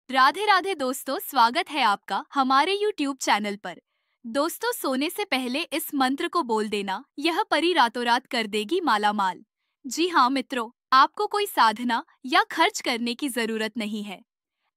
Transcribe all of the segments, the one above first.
राधे राधे दोस्तों, स्वागत है आपका हमारे YouTube चैनल पर। दोस्तों, सोने से पहले इस मंत्र को बोल देना, यह परी रातों रात कर देगी माला माल। जी हाँ मित्रों, आपको कोई साधना या खर्च करने की जरूरत नहीं है।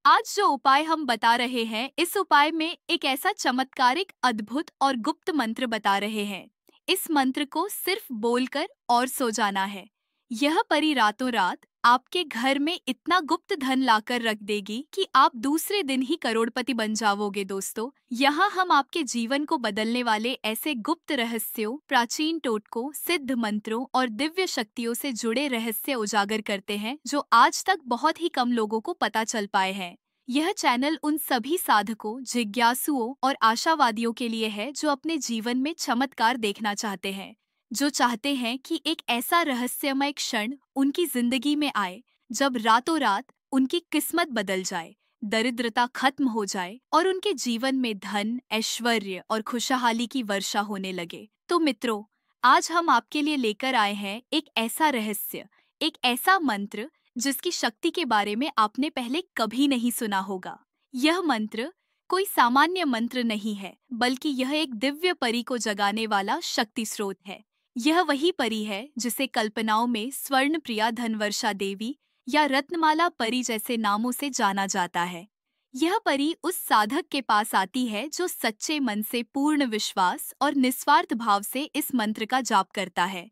आज जो उपाय हम बता रहे हैं, इस उपाय में एक ऐसा चमत्कारिक, अद्भुत और गुप्त मंत्र बता रहे हैं। इस मंत्र को सिर्फ बोलकर और सो जाना है। यह परी रातों रात आपके घर में इतना गुप्त धन लाकर रख देगी कि आप दूसरे दिन ही करोड़पति बन जाओगे। दोस्तों, यहाँ हम आपके जीवन को बदलने वाले ऐसे गुप्त रहस्यों, प्राचीन टोटकों, सिद्ध मंत्रों और दिव्य शक्तियों से जुड़े रहस्य उजागर करते हैं जो आज तक बहुत ही कम लोगों को पता चल पाए हैं। यह चैनल उन सभी साधकों, जिज्ञासुओं और आशावादियों के लिए है जो अपने जीवन में चमत्कार देखना चाहते हैं, जो चाहते हैं कि एक ऐसा रहस्यमय क्षण उनकी जिंदगी में आए जब रातों रात उनकी किस्मत बदल जाए, दरिद्रता खत्म हो जाए और उनके जीवन में धन, ऐश्वर्य और खुशहाली की वर्षा होने लगे। तो मित्रों, आज हम आपके लिए लेकर आए हैं एक ऐसा रहस्य, एक ऐसा मंत्र जिसकी शक्ति के बारे में आपने पहले कभी नहीं सुना होगा। यह मंत्र कोई सामान्य मंत्र नहीं है, बल्कि यह एक दिव्य परी को जगाने वाला शक्ति स्रोत है। यह वही परी है जिसे कल्पनाओं में स्वर्ण प्रिया, धनवर्षा देवी या रत्नमाला परी जैसे नामों से जाना जाता है। यह परी उस साधक के पास आती है जो सच्चे मन से, पूर्ण विश्वास और निस्वार्थ भाव से इस मंत्र का जाप करता है।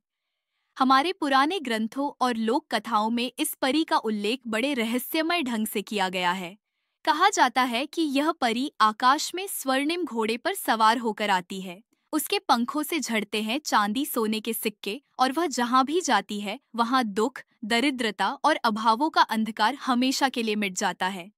हमारे पुराने ग्रंथों और लोक कथाओं में इस परी का उल्लेख बड़े रहस्यमय ढंग से किया गया है। कहा जाता है कि यह परी आकाश में स्वर्णिम घोड़े पर सवार होकर आती है। उसके पंखों से झड़ते हैं चांदी सोने के सिक्के और वह जहाँ भी जाती है वहाँ दुख, दरिद्रता और अभावों का अंधकार हमेशा के लिए मिट जाता है।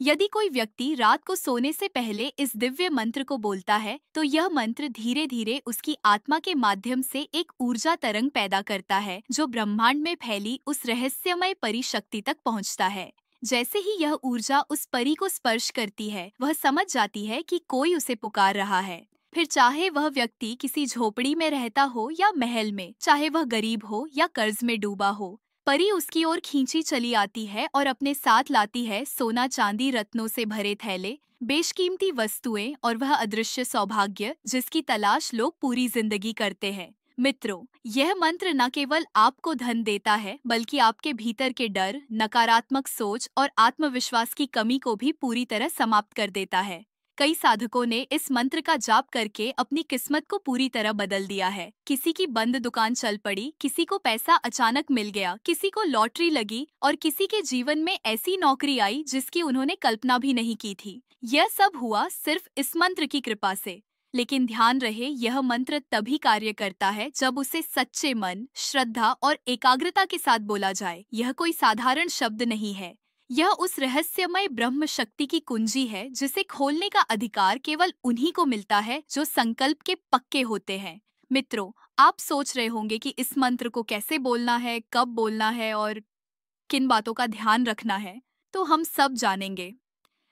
यदि कोई व्यक्ति रात को सोने से पहले इस दिव्य मंत्र को बोलता है तो यह मंत्र धीरे धीरे उसकी आत्मा के माध्यम से एक ऊर्जा तरंग पैदा करता है जो ब्रह्मांड में फैली उस रहस्यमय परी शक्ति तक पहुंचता है। जैसे ही यह ऊर्जा उस परी को स्पर्श करती है, वह समझ जाती है कि कोई उसे पुकार रहा है। फिर चाहे वह व्यक्ति किसी झोपड़ी में रहता हो या महल में, चाहे वह गरीब हो या कर्ज में डूबा हो, परी उसकी ओर खींची चली आती है और अपने साथ लाती है सोना, चांदी, रत्नों से भरे थैले, बेशकीमती वस्तुएं और वह अदृश्य सौभाग्य जिसकी तलाश लोग पूरी जिंदगी करते हैं। मित्रों, यह मंत्र न केवल आपको धन देता है, बल्कि आपके भीतर के डर, नकारात्मक सोच और आत्मविश्वास की कमी को भी पूरी तरह समाप्त कर देता है। कई साधकों ने इस मंत्र का जाप करके अपनी किस्मत को पूरी तरह बदल दिया है। किसी की बंद दुकान चल पड़ी, किसी को पैसा अचानक मिल गया, किसी को लॉटरी लगी और किसी के जीवन में ऐसी नौकरी आई जिसकी उन्होंने कल्पना भी नहीं की थी। यह सब हुआ सिर्फ इस मंत्र की कृपा से। लेकिन ध्यान रहे, यह मंत्र तभी कार्य करता है जब उसे सच्चे मन, श्रद्धा और एकाग्रता के साथ बोला जाए। यह कोई साधारण शब्द नहीं है। यह उस रहस्यमय ब्रह्म शक्ति की कुंजी है जिसे खोलने का अधिकार केवल उन्हीं को मिलता है जो संकल्प के पक्के होते हैं। मित्रों, आप सोच रहे होंगे कि इस मंत्र को कैसे बोलना है, कब बोलना है और किन बातों का ध्यान रखना है। तो हम सब जानेंगे।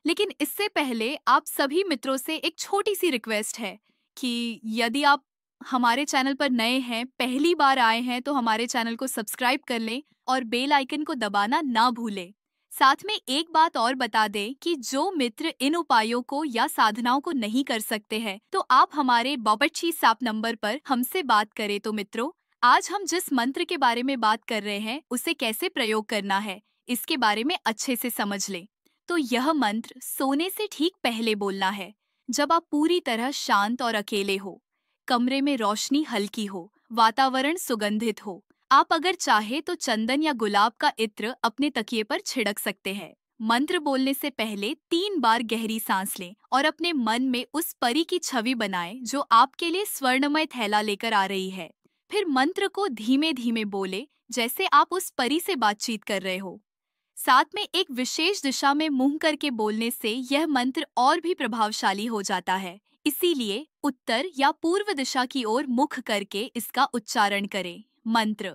लेकिन इससे पहले आप सभी मित्रों से एक छोटी सी रिक्वेस्ट है कि यदि आप हमारे चैनल पर नए हैं, पहली बार आए हैं, तो हमारे चैनल को सब्सक्राइब कर लें और बेल आइकन को दबाना ना भूलें। साथ में एक बात और बता दें कि जो मित्र इन उपायों को या साधनाओं को नहीं कर सकते हैं, तो आप हमारे बावर्ची साप नंबर पर हमसे बात करें। तो मित्रों, आज हम जिस मंत्र के बारे में बात कर रहे हैं, उसे कैसे प्रयोग करना है, इसके बारे में अच्छे से समझ लें। तो यह मंत्र सोने से ठीक पहले बोलना है, जब आप पूरी तरह शांत और अकेले हो, कमरे में रोशनी हल्की हो, वातावरण सुगंधित हो। आप अगर चाहे तो चंदन या गुलाब का इत्र अपने तकिए पर छिड़क सकते हैं। मंत्र बोलने से पहले 3 बार गहरी सांस लें और अपने मन में उस परी की छवि बनाएं जो आपके लिए स्वर्णमय थैला लेकर आ रही है। फिर मंत्र को धीमे धीमे बोले, जैसे आप उस परी से बातचीत कर रहे हो। साथ में एक विशेष दिशा में मुंह करके बोलने से यह मंत्र और भी प्रभावशाली हो जाता है। इसीलिए उत्तर या पूर्व दिशा की ओर मुख करके इसका उच्चारण करें। मंत्र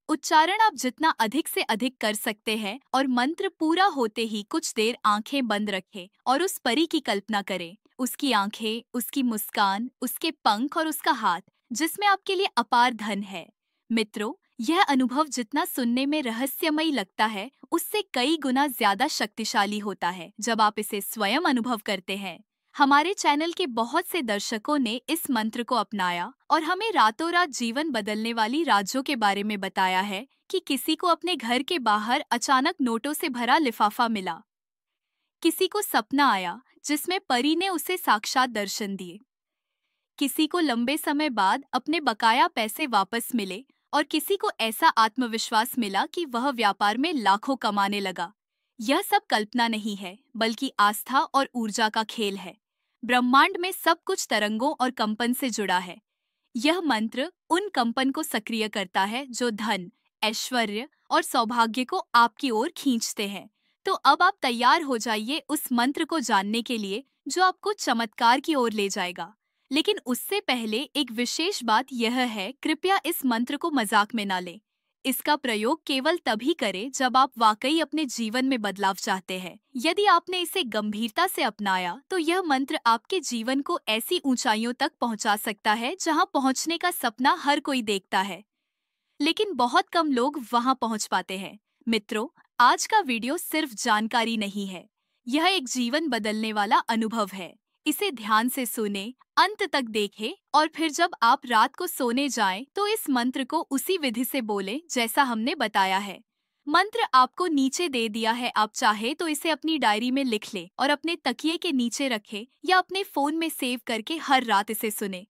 उच्चारण आप जितना अधिक से अधिक कर सकते हैं और मंत्र पूरा होते ही कुछ देर आंखें बंद रखें और उस परी की कल्पना करें। उसकी आंखें, उसकी मुस्कान, उसके पंख और उसका हाथ जिसमें आपके लिए अपार धन है। मित्रों, यह अनुभव जितना सुनने में रहस्यमयी लगता है, उससे कई गुना ज्यादा शक्तिशाली होता है जब आप इसे स्वयं अनुभव करते हैं। हमारे चैनल के बहुत से दर्शकों ने इस मंत्र को अपनाया और हमें रातों रात जीवन बदलने वाली राजों के बारे में बताया है कि किसी को अपने घर के बाहर अचानक नोटों से भरा लिफाफा मिला, किसी को सपना आया जिसमें परी ने उसे साक्षात दर्शन दिए, किसी को लंबे समय बाद अपने बकाया पैसे वापस मिले और किसी को ऐसा आत्मविश्वास मिला कि वह व्यापार में लाखों कमाने लगा। यह सब कल्पना नहीं है, बल्कि आस्था और ऊर्जा का खेल है। ब्रह्मांड में सब कुछ तरंगों और कंपन से जुड़ा है। यह मंत्र उन कंपन को सक्रिय करता है जो धन, ऐश्वर्य और सौभाग्य को आपकी ओर खींचते हैं। तो अब आप तैयार हो जाइए उस मंत्र को जानने के लिए जो आपको चमत्कार की ओर ले जाएगा। लेकिन उससे पहले एक विशेष बात यह है, कृपया इस मंत्र को मजाक में ना लें। इसका प्रयोग केवल तभी करें जब आप वाकई अपने जीवन में बदलाव चाहते हैं। यदि आपने इसे गंभीरता से अपनाया तो यह मंत्र आपके जीवन को ऐसी ऊंचाइयों तक पहुंचा सकता है जहां पहुंचने का सपना हर कोई देखता है, लेकिन बहुत कम लोग वहां पहुंच पाते हैं। मित्रों, आज का वीडियो सिर्फ जानकारी नहीं है, यह एक जीवन बदलने वाला अनुभव है। इसे ध्यान से सुने, अंत तक देखें और फिर जब आप रात को सोने जाएं तो इस मंत्र को उसी विधि से बोलें जैसा हमने बताया है। मंत्र आपको नीचे दे दिया है, आप चाहे तो इसे अपनी डायरी में लिख लें और अपने तकिए के नीचे रखें या अपने फोन में सेव करके हर रात इसे सुने।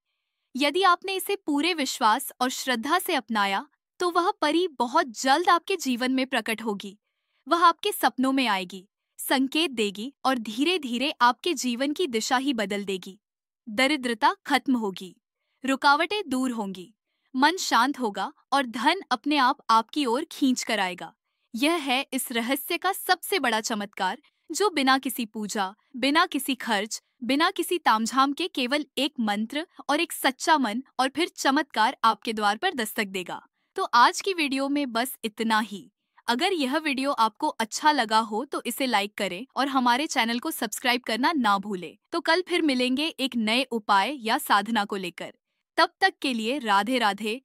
यदि आपने इसे पूरे विश्वास और श्रद्धा से अपनाया तो वह परी बहुत जल्द आपके जीवन में प्रकट होगी। वह आपके सपनों में आएगी, संकेत देगी और धीरे धीरे आपके जीवन की दिशा ही बदल देगी। दरिद्रता खत्म होगी, रुकावटें दूर होंगी, मन शांत होगा और धन अपने आप आपकी ओर खींच कर आएगा। यह है इस रहस्य का सबसे बड़ा चमत्कार, जो बिना किसी पूजा, बिना किसी खर्च, बिना किसी तामझाम के केवल एक मंत्र और एक सच्चा मन और फिर चमत्कार आपके द्वार पर दस्तक देगा। तो आज की वीडियो में बस इतना ही। अगर यह वीडियो आपको अच्छा लगा हो तो इसे लाइक करें और हमारे चैनल को सब्सक्राइब करना ना भूलें। तो कल फिर मिलेंगे एक नए उपाय या साधना को लेकर। तब तक के लिए राधे राधे,